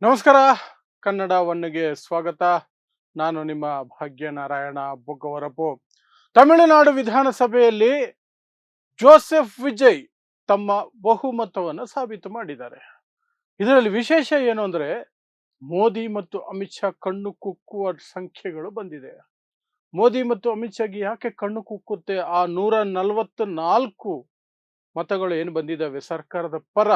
ನಮಸ್ಕಾರ. ಕನ್ನಡ ಒನ್ಗೆ ಸ್ವಾಗತ. ನಾನು ನಿಮ್ಮ ಭಾಗ್ಯನಾರಾಯಣ ಬೊಗ್ಗವರಪು. ತಮಿಳುನಾಡು ವಿಧಾನಸಭೆಯಲ್ಲಿ ಜೋಸೆಫ್ ವಿಜಯ್ ತಮ್ಮ ಬಹುಮತವನ್ನು ಸಾಬೀತು ಮಾಡಿದ್ದಾರೆ. ಇದರಲ್ಲಿ ವಿಶೇಷ ಏನು ಅಂದ್ರೆ ಮೋದಿ ಮತ್ತು ಅಮಿತ್ ಶಾ ಕಣ್ಣು ಕುಕ್ಕುವ ಸಂಖ್ಯೆಗಳು ಬಂದಿದೆ. ಮೋದಿ ಮತ್ತು ಅಮಿತ್ ಶಾಗೆ ಯಾಕೆ ಕಣ್ಣು ಕುಕ್ಕುತ್ತೆ? ಆ 144 ಮತಗಳು ಏನು ಬಂದಿದ್ದಾವೆ ಸರ್ಕಾರದ ಪರ,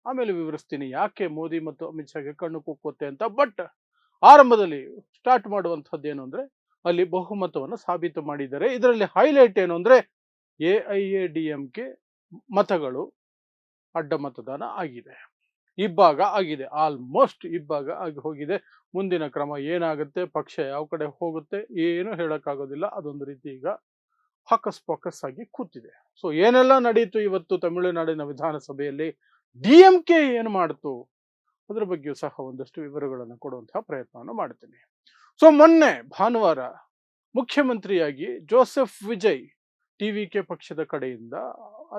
ಆಮೇಲೆ ವಿವರಿಸ್ತೀನಿ ಯಾಕೆ ಮೋದಿ ಮತ್ತು ಅಮಿತ್ ಶಾಗೆ ಕಣ್ಣು ಕುಕ್ಕುತ್ತೆ ಅಂತ. ಬಟ್ ಆರಂಭದಲ್ಲಿ ಸ್ಟಾರ್ಟ್ ಮಾಡುವಂಥದ್ದು ಏನು ಅಂದ್ರೆ ಅಲ್ಲಿ ಬಹುಮತವನ್ನು ಸಾಬೀತು ಮಾಡಿದ್ದಾರೆ. ಇದರಲ್ಲಿ ಹೈಲೈಟ್ ಏನು ಅಂದ್ರೆ ಎಐಎಡಿಎಂಕೆ ಮತಗಳು ಅಡ್ಡ ಮತದಾನ ಆಗಿದೆ, ಇಬ್ಬಾಗ ಆಗಿದೆ, ಆಲ್ಮೋಸ್ಟ್ ಇಬ್ಬಾಗ ಆಗಿ ಹೋಗಿದೆ. ಮುಂದಿನ ಕ್ರಮ ಏನಾಗುತ್ತೆ, ಪಕ್ಷ ಯಾವ ಕಡೆ ಹೋಗುತ್ತೆ ಏನು ಹೇಳಕ್ಕಾಗೋದಿಲ್ಲ. ಅದೊಂದು ರೀತಿ ಈಗ ಹಕಸ್ ಪಕಸ್ ಆಗಿ ಕೂತಿದೆ. ಸೊ ಏನೆಲ್ಲ ನಡೀತು ಇವತ್ತು ತಮಿಳುನಾಡಿನ ವಿಧಾನಸಭೆಯಲ್ಲಿ, ಡಿಎಂಕೆ ಏನು ಮಾಡ್ತು, ಅದರ ಬಗ್ಗೆಯೂ ಸಹ ಒಂದಷ್ಟು ವಿವರಗಳನ್ನು ಕೊಡುವಂತಹ ಪ್ರಯತ್ನವನ್ನು ಮಾಡ್ತೀನಿ. ಸೊ ಮೊನ್ನೆ ಭಾನುವಾರ ಮುಖ್ಯಮಂತ್ರಿಯಾಗಿ ಜೋಸೆಫ್ ವಿಜಯ್ ಟಿವಿಕೆ ಪಕ್ಷದ ಕಡೆಯಿಂದ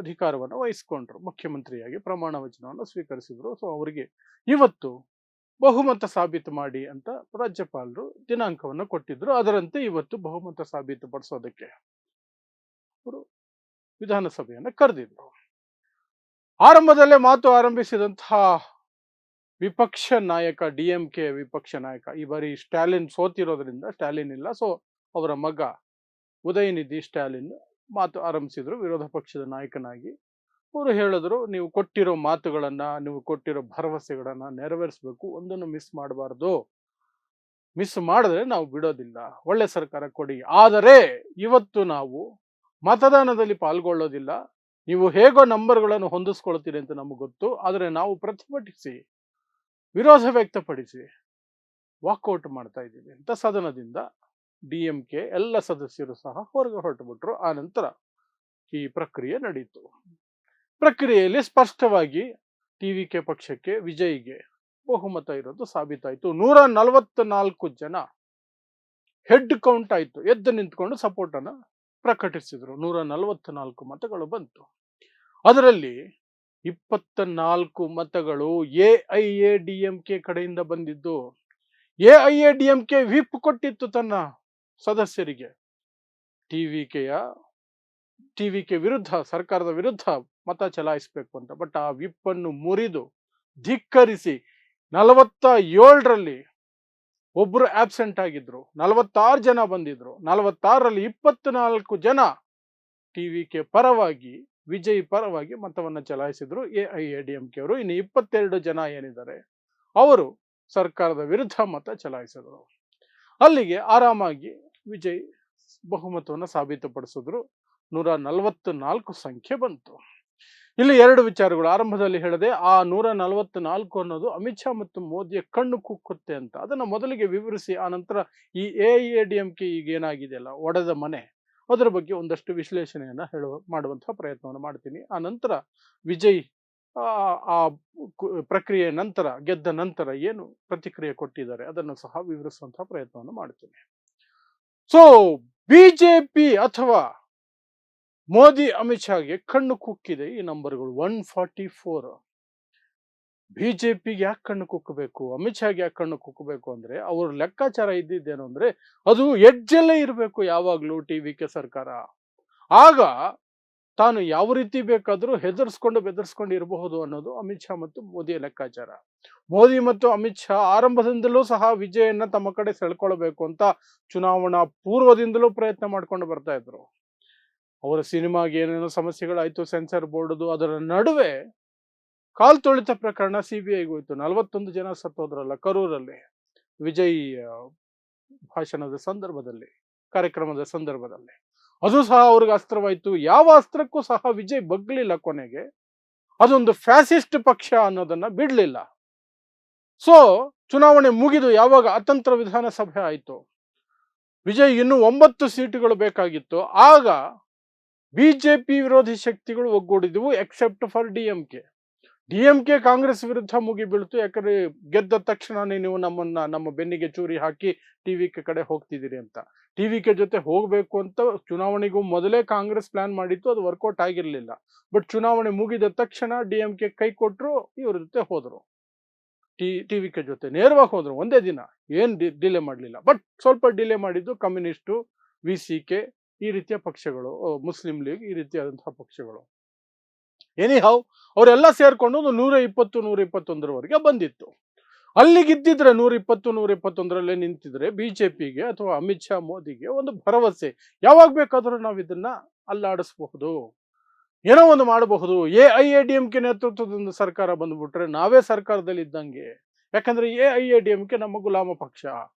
ಅಧಿಕಾರವನ್ನು ವಹಿಸಿಕೊಂಡ್ರು, ಮುಖ್ಯಮಂತ್ರಿಯಾಗಿ ಪ್ರಮಾಣ ವಚನವನ್ನು ಸ್ವೀಕರಿಸಿದ್ರು. ಸೊ ಅವರಿಗೆ ಇವತ್ತು ಬಹುಮತ ಸಾಬೀತು ಮಾಡಿ ಅಂತ ರಾಜ್ಯಪಾಲರು ದಿನಾಂಕವನ್ನು ಕೊಟ್ಟಿದ್ರು. ಅದರಂತೆ ಇವತ್ತು ಬಹುಮತ ಸಾಬೀತುಪಡಿಸೋದಕ್ಕೆ ಅವರು ವಿಧಾನಸಭೆಯನ್ನು ಕರೆದಿದ್ರು. ಆರಂಭದಲ್ಲೇ ಮಾತು ಆರಂಭಿಸಿದಂತಹ ವಿಪಕ್ಷ ನಾಯಕ, ಡಿಎಂಕೆ ವಿಪಕ್ಷ ನಾಯಕ, ಈ ಬಾರಿ ಸ್ಟಾಲಿನ್ ಸೋತಿರೋದ್ರಿಂದ ಸ್ಟಾಲಿನ್ ಇಲ್ಲ, ಸೊ ಅವರ ಮಗ ಉದಯನಿಧಿ ಸ್ಟಾಲಿನ್ ಮಾತು ಆರಂಭಿಸಿದ್ರು ವಿರೋಧ ಪಕ್ಷದ ನಾಯಕನಾಗಿ. ಅವರು ಹೇಳಿದ್ರು, ನೀವು ಕೊಟ್ಟಿರೋ ಮಾತುಗಳನ್ನ, ನೀವು ಕೊಟ್ಟಿರೋ ಭರವಸೆಗಳನ್ನ ನೆರವೇರಿಸಬೇಕು, ಒಂದನ್ನು ಮಿಸ್ ಮಾಡಬಾರ್ದು, ಮಿಸ್ ಮಾಡಿದ್ರೆ ನಾವು ಬಿಡೋದಿಲ್ಲ, ಒಳ್ಳೆ ಸರ್ಕಾರ ಕೊಡಿ. ಆದರೆ ಇವತ್ತು ನಾವು ಮತದಾನದಲ್ಲಿ ಪಾಲ್ಗೊಳ್ಳೋದಿಲ್ಲ, ನೀವು ಹೇಗೋ ನಂಬರ್ಗಳನ್ನು ಹೊಂದಿಸ್ಕೊಳ್ತೀರಿ ಅಂತ ನಮಗೆ ಗೊತ್ತು, ಆದರೆ ನಾವು ಪ್ರತಿಭಟಿಸಿ ವಿರೋಧ ವ್ಯಕ್ತಪಡಿಸಿ ವಾಕೌಟ್ ಮಾಡ್ತಾ ಇದ್ದೀವಿ ಅಂತ ಸದನದಿಂದ ಡಿಎಂಕೆ ಎಲ್ಲ ಸದಸ್ಯರು ಸಹ ಹೊರಗೆ ಹೊರಟುಬಿಟ್ರು. ಆ ನಂತರ ಈ ಪ್ರಕ್ರಿಯೆ ನಡೀತು. ಪ್ರಕ್ರಿಯೆಯಲ್ಲಿ ಸ್ಪಷ್ಟವಾಗಿ ಟಿವಿಕೆ ಪಕ್ಷಕ್ಕೆ, ವಿಜಯ್ಗೆ ಬಹುಮತ ಇರೋದು ಸಾಬೀತಾಯಿತು. 144 ಜನ ಹೆಡ್ ಕೌಂಟ್ ಆಯಿತು, ಎದ್ದು ನಿಂತ್ಕೊಂಡು ಸಪೋರ್ಟ್ ಅನ್ನ ಪ್ರಕಟಿಸಿದ್ರು. 144 ಮತಗಳು ಬಂತು. ಅದರಲ್ಲಿ 24 ಮತಗಳು ಎಐಎಡಿಎಂಕೆ ಕಡೆಯಿಂದ ಬಂದಿದ್ದು. ಎಐಎಡಿಎಂಕೆ ವಿಪ್ ಕೊಟ್ಟಿತ್ತು ತನ್ನ ಸದಸ್ಯರಿಗೆ ಟಿವಿಕೆ ವಿರುದ್ಧ, ಸರ್ಕಾರದ ವಿರುದ್ಧ ಮತ ಚಲಾಯಿಸಬೇಕು ಅಂತ. ಬಟ್ ಆ ವಿಪ್ ಅನ್ನು ಮುರಿದು ಧಿಕ್ಕರಿಸಿ 47ರಲ್ಲಿ ಒಬ್ರು ಆಬ್ಸೆಂಟ್ ಆಗಿದ್ರು, 46 ಜನ ಬಂದಿದ್ರು. 46ರಲ್ಲಿ 24 ಜನ ಟಿವಿಕೆ ಪರವಾಗಿ, ವಿಜಯ್ ಪರವಾಗಿ ಮತವನ್ನು ಚಲಾಯಿಸಿದ್ರು ಎಐಎಡಿಎಂಕೆ ಅವರು. ಇನ್ನು 22 ಜನ ಏನಿದ್ದಾರೆ ಅವರು ಸರ್ಕಾರದ ವಿರುದ್ಧ ಮತ ಚಲಾಯಿಸಿದ್ರು. ಅಲ್ಲಿಗೆ ಆರಾಮಾಗಿ ವಿಜಯ್ ಬಹುಮತವನ್ನು ಸಾಬೀತುಪಡಿಸಿದ್ರು. 144 ಸಂಖ್ಯೆ ಬಂತು. ಇಲ್ಲಿ ಎರಡು ವಿಚಾರಗಳು ಆರಂಭದಲ್ಲಿ ಹೇಳಿದೆ. ಆ 144 ಅನ್ನೋದು ಅಮಿತ್ ಶಾ ಮತ್ತು ಮೋದಿಯ ಕಣ್ಣು ಕುಕ್ಕುತ್ತೆ ಅಂತ. ಅದನ್ನ ಮೊದಲಿಗೆ ವಿವರಿಸಿ ಆ ನಂತರ ಈ ಎಐಎಡಿಎಂಕೆ ಈಗ ಏನಾಗಿದೆಯಲ್ಲ ಒಡೆದ ಮನೆ, ಅದರ ಬಗ್ಗೆ ಒಂದಷ್ಟು ವಿಶ್ಲೇಷಣೆಯನ್ನ ಮಾಡುವಂತಹ ಪ್ರಯತ್ನವನ್ನು ಮಾಡ್ತೀನಿ. ಆ ನಂತರ ವಿಜಯ್ ಆ ಪ್ರಕ್ರಿಯೆ ನಂತರ, ಗೆದ್ದ ನಂತರ ಏನು ಪ್ರತಿಕ್ರಿಯೆ ಕೊಟ್ಟಿದ್ದಾರೆ ಅದನ್ನು ಸಹ ವಿವರಿಸುವಂತಹ ಪ್ರಯತ್ನವನ್ನು ಮಾಡ್ತೀನಿ. ಸೊ ಬಿಜೆಪಿ ಅಥವಾ ಮೋದಿ ಅಮಿತ್ ಶಾಗೆ ಕಣ್ಣು ಕುಕ್ಕಿದೆ ಈ ನಂಬರ್ಗಳು 144. ಬಿಜೆಪಿಗೆ ಯಾಕೆ ಕಣ್ಣು ಕುಕ್ಕಬೇಕು, ಅಮಿತ್ ಶಾಗೆ ಯಾಕೆ ಕಣ್ಣು ಕುಕ್ಕಬೇಕು ಅಂದ್ರೆ ಅವ್ರ ಲೆಕ್ಕಾಚಾರ ಇದ್ದಿದ್ದೇನು ಅಂದ್ರೆ ಅದು ಎಡ್ಜಲ್ಲೇ ಇರಬೇಕು ಯಾವಾಗ್ಲೂ ಟಿವಿಕೆ ಸರ್ಕಾರ. ಆಗ ತಾನು ಯಾವ ರೀತಿ ಬೇಕಾದರೂ ಹೆದರ್ಸ್ಕೊಂಡು ಬೆದರ್ಸ್ಕೊಂಡು ಇರಬಹುದು ಅನ್ನೋದು ಅಮಿತ್ ಶಾ ಮತ್ತು ಮೋದಿಯ ಲೆಕ್ಕಾಚಾರ. ಮೋದಿ ಮತ್ತು ಅಮಿತ್ ಶಾ ಆರಂಭದಿಂದಲೂ ಸಹ ವಿಜಯನ್ನ ತಮ್ಮ ಕಡೆ ಸೆಳ್ಕೊಳ್ಬೇಕು ಅಂತ ಚುನಾವಣಾ ಪೂರ್ವದಿಂದಲೂ ಪ್ರಯತ್ನ ಮಾಡ್ಕೊಂಡು ಬರ್ತಾ ಇದ್ರು. ಅವರ ಸಿನಿಮಾಗೆ ಏನೇನೋ ಸಮಸ್ಯೆಗಳಾಯ್ತು, ಸೆನ್ಸರ್ ಬೋರ್ಡ್ದು, ಅದರ ನಡುವೆ ಕಾಲ್ ತೊಳಿತ ಪ್ರಕರಣ ಸಿಬಿಐಗೆ ಹೋಯ್ತು. 41 ಜನ ಸತ್ತೋದ್ರಲ್ಲ ಕರೂರಲ್ಲಿ, ವಿಜಯ್ ಭಾಷಣದ ಸಂದರ್ಭದಲ್ಲಿ, ಕಾರ್ಯಕ್ರಮದ ಸಂದರ್ಭದಲ್ಲಿ. ಅದು ಸಹ ಅವ್ರಿಗೆ ಅಸ್ತ್ರವಾಯ್ತು. ಯಾವ ಅಸ್ತ್ರಕ್ಕೂ ಸಹ ವಿಜಯ್ ಬಗ್ಲಿಲ್ಲ. ಕೊನೆಗೆ ಅದೊಂದು ಫ್ಯಾಸಿಸ್ಟ್ ಪಕ್ಷ ಅನ್ನೋದನ್ನ ಬಿಡ್ಲಿಲ್ಲ. ಸೊ ಚುನಾವಣೆ ಮುಗಿದು ಯಾವಾಗ ಅತಂತ್ರ ವಿಧಾನಸಭೆ ಆಯ್ತು, ವಿಜಯ್ ಇನ್ನು 9 ಸೀಟುಗಳು ಬೇಕಾಗಿತ್ತು. ಆಗ ಬಿಜೆಪಿ ವಿರೋಧಿ ಶಕ್ತಿಗಳು ಒಗ್ಗೂಡಿದವು, ಎಕ್ಸೆಪ್ಟ್ ಫಾರ್ ಡಿಎಂಕೆ ಕಾಂಗ್ರೆಸ್ ವಿರುದ್ಧ ಮುಗಿ ಬೀಳ್ತು. ಯಾಕಂದ್ರೆ ಗೆದ್ದ ತಕ್ಷಣ ನೀವು ನಮ್ಮ ಬೆನ್ನಿಗೆ ಚೂರಿ ಹಾಕಿ ಟಿವಿಕೆ ಕಡೆ ಹೋಗ್ತಿದ್ದೀರಿ ಅಂತ. ಟಿವಿಕೆ ಜೊತೆ ಹೋಗ್ಬೇಕು ಅಂತ ಚುನಾವಣೆಗೂ ಮೊದಲೇ ಕಾಂಗ್ರೆಸ್ ಪ್ಲಾನ್ ಮಾಡಿತ್ತು, ಅದು ವರ್ಕೌಟ್ ಆಗಿರ್ಲಿಲ್ಲ. ಬಟ್ ಚುನಾವಣೆ ಮುಗಿದ ತಕ್ಷಣ ಡಿಎಂಕೆ ಕೈ ಕೊಟ್ಟರು, ಇವ್ರ ಜೊತೆ ಹೋದ್ರು. ಟಿ ವಿ ಕೆ ಜೊತೆ ನೇರವಾಗಿ ಹೋದ್ರು ಒಂದೇ ದಿನ, ಏನು ಡಿಲೇ ಮಾಡಲಿಲ್ಲ. ಬಟ್ ಸ್ವಲ್ಪ ಡಿಲೇ ಮಾಡಿದ್ದು ಕಮ್ಯುನಿಸ್ಟು, VCK ಈ ರೀತಿಯ ಪಕ್ಷಗಳು, ಮುಸ್ಲಿಂ ಲೀಗ್ ಈ ರೀತಿಯಾದಂತಹ ಪಕ್ಷಗಳು. ಎನಿ ಹೌ ಅವರೆಲ್ಲ ಸೇರ್ಕೊಂಡು ಒಂದು 120 121ರವರೆಗೆ ಬಂದಿತ್ತು. ಅಲ್ಲಿಗಿದ್ದಿದ್ರೆ 120 121ರಲ್ಲೇ ನಿಂತಿದ್ರೆ ಬಿಜೆಪಿಗೆ ಅಥವಾ ಅಮಿತ್ ಶಾ ಮೋದಿಗೆ ಒಂದು ಭರವಸೆ, ಯಾವಾಗ ಬೇಕಾದರೂ ನಾವು ಇದನ್ನ ಅಲ್ಲಾಡಿಸಬಹುದು, ಏನೋ ಒಂದು ಮಾಡಬಹುದು. AIADMK ನೇತೃತ್ವದ ಸರ್ಕಾರ ಬಂದ್ಬಿಟ್ರೆ ನಾವೇ ಸರ್ಕಾರದಲ್ಲಿ ಇದ್ದಂಗೆ. ಯಾಕಂದ್ರೆ AIADMK ನಮ್ಮ ಗುಲಾಮ ಪಕ್ಷ,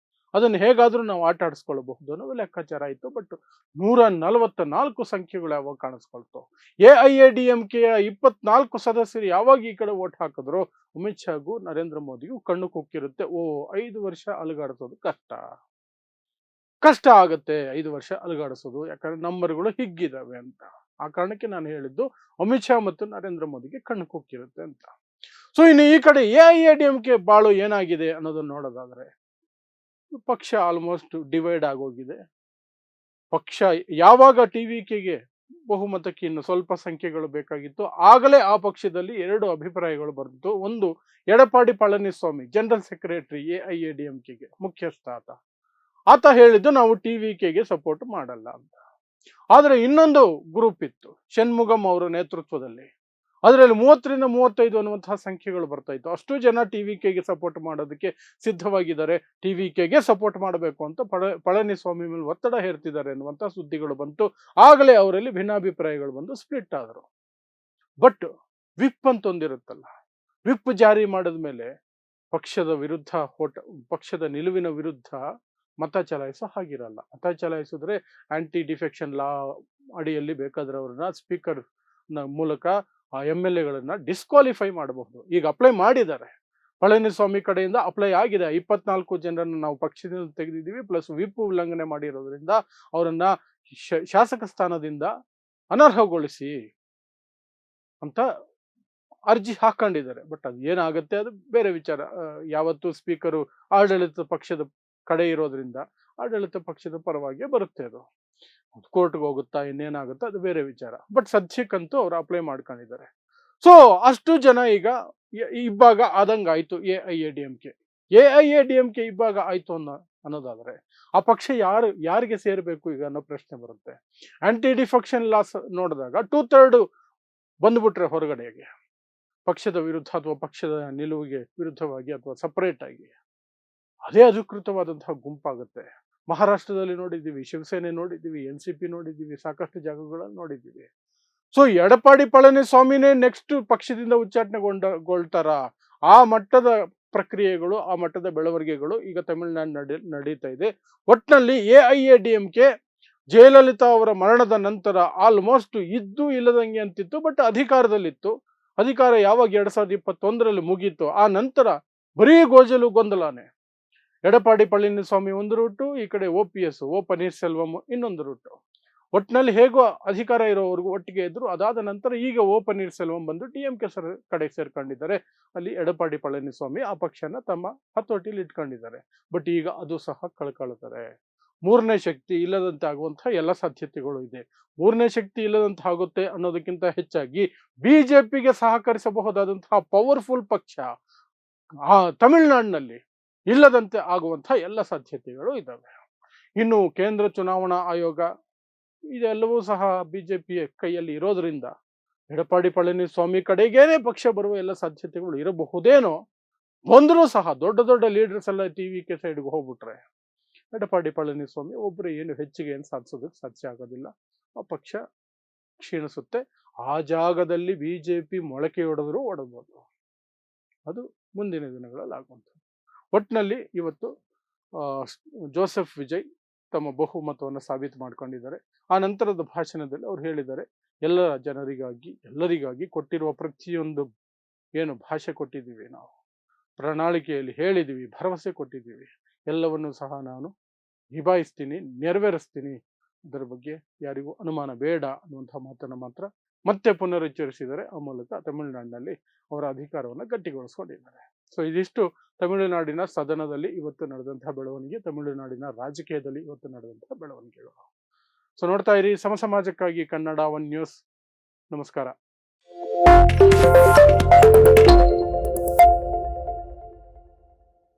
ಅದನ್ನು ಹೇಗಾದ್ರೂ ನಾವು ಆಟ ಆಡಿಸ್ಕೊಳ್ಬಹುದು ಅನ್ನೋದು ಲೆಕ್ಕಾಚಾರ ಆಯಿತು. ಬಟ್ 144 ಸಂಖ್ಯೆಗಳು ಯಾವಾಗ ಕಾಣಿಸ್ಕೊಳ್ತು, AIADMKಯ 24 ಸದಸ್ಯರು ಯಾವಾಗ ಈ ಕಡೆ ಓಟ್ ಹಾಕಿದ್ರು, ಅಮಿತ್ ಶಾಗೂ ನರೇಂದ್ರ ಮೋದಿಗೂ ಕಣ್ಣು ಕುಕ್ಕಿರುತ್ತೆ. 5 ವರ್ಷ ಅಲುಗಾಡಿಸೋದು ಕಷ್ಟ ಆಗುತ್ತೆ, 5 ವರ್ಷ ಅಲುಗಾಡಿಸೋದು, ಯಾಕಂದ್ರೆ ನಂಬರ್ಗಳು ಹಿಗ್ಗಿದಾವೆ ಅಂತ. ಆ ಕಾರಣಕ್ಕೆ ನಾನು ಹೇಳಿದ್ದು ಅಮಿತ್ ಶಾ ಮತ್ತು ನರೇಂದ್ರ ಮೋದಿಗೆ ಕಣ್ಣು ಕುಕ್ಕಿರುತ್ತೆ ಅಂತ. ಸೊ ಇನ್ನು ಈ ಕಡೆ AIADMK ಬಾಳು ಏನಾಗಿದೆ ಅನ್ನೋದನ್ನ ನೋಡೋದಾದ್ರೆ, ಪಕ್ಷ ಆಲ್ಮೋಸ್ಟ್ ಡಿವೈಡ್ ಆಗೋಗಿದೆ. ಪಕ್ಷ ಯಾವಾಗ TVKಗೆ ಬಹುಮತಕ್ಕೆ ಇನ್ನು ಸ್ವಲ್ಪ ಸಂಖ್ಯೆಗಳು ಬೇಕಾಗಿತ್ತು, ಆಗಲೇ ಆ ಪಕ್ಷದಲ್ಲಿ 2 ಅಭಿಪ್ರಾಯಗಳು ಬಂತು. ಒಂದು, ಎಡಪ್ಪಾಡಿ ಪಳನಿಸ್ವಾಮಿ ಜನರಲ್ ಸೆಕ್ರೆಟರಿ AIADMKಗೆ ಮುಖ್ಯಸ್ಥ ಆತ ಹೇಳಿದ್ದು ನಾವು TVKಗೆ ಸಪೋರ್ಟ್ ಮಾಡಲ್ಲ ಅಂತ. ಆದರೆ ಇನ್ನೊಂದು ಗ್ರೂಪ್ ಇತ್ತು ಷಣ್ಮುಗಂ ಅವರ ನೇತೃತ್ವದಲ್ಲಿ, ಅದರಲ್ಲಿ 30ರಿಂದ 35 ಅನ್ನುವಂತಹ ಸಂಖ್ಯೆಗಳು ಬರ್ತಾ ಇತ್ತು. ಅಷ್ಟು ಜನ TVKಗೆ ಸಪೋರ್ಟ್ ಮಾಡೋದಕ್ಕೆ ಸಿದ್ಧವಾಗಿದ್ದಾರೆ, TVKಗೆ ಸಪೋರ್ಟ್ ಮಾಡಬೇಕು ಅಂತ ಪಳನಿಸ್ವಾಮಿ ಮೇಲೆ ಒತ್ತಡ ಹೇರ್ತಿದ್ದಾರೆ ಅನ್ನುವಂಥ ಸುದ್ದಿಗಳು ಬಂತು. ಆಗಲೇ ಅವರಲ್ಲಿ ಭಿನ್ನಾಭಿಪ್ರಾಯಗಳು ಬಂದು ಸ್ಪ್ಲಿಟ್ ಆದರು. ಬಟ್ ವಿಪ್ ಅಂತ ಒಂದಿರುತ್ತಲ್ಲ, ವಿಪ್ ಜಾರಿ ಮಾಡಿದ ಮೇಲೆ ಪಕ್ಷದ ವಿರುದ್ಧ ಪಕ್ಷದ ನಿಲುವಿನ ವಿರುದ್ಧ ಮತ ಚಲಾಯಿಸೋ ಹಾಗಿರಲ್ಲ. ಮತ ಚಲಾಯಿಸಿದ್ರೆ ಆಂಟಿ ಡಿಫೆಕ್ಷನ್ ಲಾ ಅಡಿಯಲ್ಲಿ ಬೇಕಾದ್ರೆ ಅವ್ರನ್ನ ಸ್ಪೀಕರ್ ಮೂಲಕ ಆ MLAಗಳನ್ನ ಡಿಸ್ಕ್ವಾಲಿಫೈ ಮಾಡಬಹುದು. ಈಗ ಅಪ್ಲೈ ಮಾಡಿದ್ದಾರೆ, ಪಳನಿಸ್ವಾಮಿ ಕಡೆಯಿಂದ ಅಪ್ಲೈ ಆಗಿದೆ. 24 ಜನರನ್ನು ನಾವು ಪಕ್ಷದಿಂದ ತೆಗೆದಿದ್ದೀವಿ, ಪ್ಲಸ್ ವಿಪ್ ಉಲ್ಲಂಘನೆ ಮಾಡಿರೋದ್ರಿಂದ ಅವರನ್ನ ಶಾಸಕ ಸ್ಥಾನದಿಂದ ಅನರ್ಹಗೊಳಿಸಿ ಅಂತ ಅರ್ಜಿ ಹಾಕೊಂಡಿದ್ದಾರೆ. ಬಟ್ ಅದು ಏನಾಗುತ್ತೆ ಅದು ಬೇರೆ ವಿಚಾರ. ಯಾವತ್ತು ಸ್ಪೀಕರು ಆಡಳಿತ ಪಕ್ಷದ ಕಡೆ ಇರೋದ್ರಿಂದ ಆಡಳಿತ ಪಕ್ಷದ ಪರವಾಗಿ ಬರುತ್ತೆ, ಅದು ಕೋರ್ಟ್ಗೆ ಹೋಗುತ್ತಾ ಇನ್ನೇನಾಗುತ್ತಾ ಅದು ಬೇರೆ ವಿಚಾರ. ಬಟ್ ಸದ್ಯಕ್ಕಂತೂ ಅವ್ರು ಅಪ್ಲೈ ಮಾಡ್ಕೊಂಡಿದ್ದಾರೆ. ಸೊ ಅಷ್ಟು ಜನ ಈಗ ಇಬ್ಬಾಗ ಆದಂಗಾಯ್ತು AIADMK ಇಬ್ಬಾಗ ಆಯ್ತು ಅನ್ನೋದಾದ್ರೆ ಆ ಪಕ್ಷ ಯಾರಿಗೆ ಸೇರ್ಬೇಕು ಈಗ ಅನ್ನೋ ಪ್ರಶ್ನೆ ಬರುತ್ತೆ. ಆಂಟಿ ಡಿಫೆಕ್ಷನ್ ಲಾಸ್ ನೋಡಿದಾಗ 2/3 ಬಂದ್ಬಿಟ್ರೆ ಹೊರಗಡೆಗೆ ಪಕ್ಷದ ವಿರುದ್ಧ ಅಥವಾ ಪಕ್ಷದ ನಿಲುವಿಗೆ ವಿರುದ್ಧವಾಗಿ ಅಥವಾ ಸಪರೇಟ್ ಆಗಿ, ಅದೇ ಅಧಿಕೃತವಾದಂತಹ ಗುಂಪಾಗುತ್ತೆ. ಮಹಾರಾಷ್ಟ್ರದಲ್ಲಿ ನೋಡಿದ್ದೀವಿ, ಶಿವಸೇನೆ ನೋಡಿದ್ದೀವಿ, NCP ನೋಡಿದ್ದೀವಿ, ಸಾಕಷ್ಟು ಜಾಗಗಳಲ್ಲಿ ನೋಡಿದ್ದೀವಿ. ಸೊ ಎಡಪ್ಪಾಡಿ ಪಳನಿಸ್ವಾಮಿನೇ ನೆಕ್ಸ್ಟ್ ಪಕ್ಷದಿಂದ ಉಚ್ಚಾಟನೆಗೊಳ್ತಾರ, ಆ ಮಟ್ಟದ ಪ್ರಕ್ರಿಯೆಗಳು, ಆ ಮಟ್ಟದ ಬೆಳವಣಿಗೆಗಳು ಈಗ ತಮಿಳುನಾಡು ನಡೀತಾ ಇದೆ. ಒಟ್ಟಿನಲ್ಲಿ AIADMK ಜಯಲಲಿತಾ ಅವರ ಮರಣದ ನಂತರ ಆಲ್ಮೋಸ್ಟ್ ಇದ್ದು ಇಲ್ಲದಂಗೆ ಅಂತಿತ್ತು, ಬಟ್ ಅಧಿಕಾರದಲ್ಲಿತ್ತು. ಅಧಿಕಾರ ಯಾವಾಗ 2021ರಲ್ಲಿ ಮುಗೀತು, ಆ ನಂತರ ಬರೀ ಗೋಜಲು ಗೊಂದಲಾನೆ. ಎಡಪ್ಪಾಡಿ ಪಳನಿಸ್ವಾಮಿ ಒಂದು ರೂಟು, ಈ ಕಡೆ OPS ಓ ಪನ್ನೀರ್ಸೆಲ್ವಂ ಇನ್ನೊಂದು ರೂಟು. ಒಟ್ಟಿನಲ್ಲಿ ಹೇಗೋ ಅಧಿಕಾರ ಇರೋವರೆಗೂ ಒಟ್ಟಿಗೆ ಇದ್ರು. ಅದಾದ ನಂತರ ಈಗ ಓ ಪನ್ನೀರ್ಸೆಲ್ವಂ ಬಂದು DMK ಕಡೆ ಸೇರ್ಕೊಂಡಿದ್ದಾರೆ. ಅಲ್ಲಿ ಎಡಪ್ಪಾಡಿ ಪಳನಿಸ್ವಾಮಿ ಆ ಪಕ್ಷನ ತಮ್ಮ ಹತೋಟಿಲಿ ಇಟ್ಕೊಂಡಿದ್ದಾರೆ. ಬಟ್ ಈಗ ಅದು ಸಹ ಕಳ್ಕೊಳ್ತಾರೆ. ಮೂರನೇ ಶಕ್ತಿ ಇಲ್ಲದಂತೆ ಆಗುವಂತಹ ಎಲ್ಲ ಸಾಧ್ಯತೆಗಳು ಇದೆ. ಮೂರನೇ ಶಕ್ತಿ ಇಲ್ಲದಂತೆ ಆಗುತ್ತೆ ಅನ್ನೋದಕ್ಕಿಂತ ಹೆಚ್ಚಾಗಿ BJPಗೆ ಸಹಕರಿಸಬಹುದಾದಂತಹ ಪವರ್ಫುಲ್ ಪಕ್ಷ ತಮಿಳುನಾಡಿನಲ್ಲಿ ಇಲ್ಲದಂತೆ ಆಗುವಂತಹ ಎಲ್ಲ ಸಾಧ್ಯತೆಗಳು ಇದ್ದಾವೆ. ಇನ್ನು ಕೇಂದ್ರ ಚುನಾವಣಾ ಆಯೋಗ ಇದೆಲ್ಲವೂ ಸಹ BJPಯ ಕೈಯಲ್ಲಿ ಇರೋದ್ರಿಂದ ಎಡಪ್ಪಾಡಿ ಪಳನಿಸ್ವಾಮಿ ಕಡೆಗೇನೆ ಪಕ್ಷ ಬರುವ ಎಲ್ಲ ಸಾಧ್ಯತೆಗಳು ಇರಬಹುದೇನೋ. ಬಂದರೂ ಸಹ ದೊಡ್ಡ ಲೀಡರ್ಸ್ ಎಲ್ಲ TVK ಸೈಡ್ಗೆ ಹೋಗ್ಬಿಟ್ರೆ ಎಡಪ್ಪಾಡಿ ಪಳನಿಸ್ವಾಮಿ ಒಬ್ಬರು ಏನು ಹೆಚ್ಚಿಗೆ ಏನು ಸಾಧಿಸೋದಕ್ಕೆ ಸಾಧ್ಯ ಆಗೋದಿಲ್ಲ. ಆ ಪಕ್ಷ ಕ್ಷೀಣಿಸುತ್ತೆ. ಆ ಜಾಗದಲ್ಲಿ BJP ಮೊಳಕೆಯೊಡೆದರೂ ಒಡಬಹುದು. ಅದು ಮುಂದಿನ ದಿನಗಳಲ್ಲಿ ಆಗುವಂಥದ್ದು. ಒಟ್ಟಿನಲ್ಲಿ ಇವತ್ತು ಜೋಸೆಫ್ ವಿಜಯ್ ತಮ್ಮ ಬಹುಮತವನ್ನು ಸಾಬೀತು ಮಾಡ್ಕೊಂಡಿದ್ದಾರೆ. ಆ ನಂತರದ ಭಾಷಣದಲ್ಲಿ ಅವ್ರು ಹೇಳಿದ್ದಾರೆ, ಎಲ್ಲ ಜನರಿಗಾಗಿ ಎಲ್ಲರಿಗಾಗಿ ಕೊಟ್ಟಿರುವ ಪ್ರತಿಯೊಂದು ಏನು ಭಾಷೆ ಕೊಟ್ಟಿದ್ದೀವಿ, ನಾವು ಪ್ರಣಾಳಿಕೆಯಲ್ಲಿ ಹೇಳಿದ್ದೀವಿ, ಭರವಸೆ ಕೊಟ್ಟಿದ್ದೀವಿ, ಎಲ್ಲವನ್ನೂ ಸಹ ನಾನು ನಿಭಾಯಿಸ್ತೀನಿ, ನೆರವೇರಿಸ್ತೀನಿ, ಅದರ ಬಗ್ಗೆ ಯಾರಿಗೂ ಅನುಮಾನ ಬೇಡ ಅನ್ನುವಂತಹ ಮಾತನ್ನು ಮಾತ್ರ ಮತ್ತೆ ಪುನರುಚ್ಚರಿಸಿದರೆ. ಆ ಮೂಲಕ ತಮಿಳುನಾಡಿನಲ್ಲಿ ಅವರ ಅಧಿಕಾರವನ್ನು ಗಟ್ಟಿಗೊಳಿಸ್ಕೊಂಡಿದ್ದಾರೆ. ಸೊ ಇದಿಷ್ಟು ತಮಿಳುನಾಡಿನ ಸದನದಲ್ಲಿ ಇವತ್ತು ನಡೆದಂತಹ ಬೆಳವಣಿಗೆ, ತಮಿಳುನಾಡಿನ ರಾಜಕೀಯದಲ್ಲಿ ಇವತ್ತು ನಡೆದಂತಹ ಬೆಳವಣಿಗೆಗಳು. ಸೊ ನೋಡ್ತಾ ಇರಿ ಸಮಾಜಕ್ಕಾಗಿ ಕನ್ನಡ 1 ನ್ಯೂಸ್. ನಮಸ್ಕಾರ.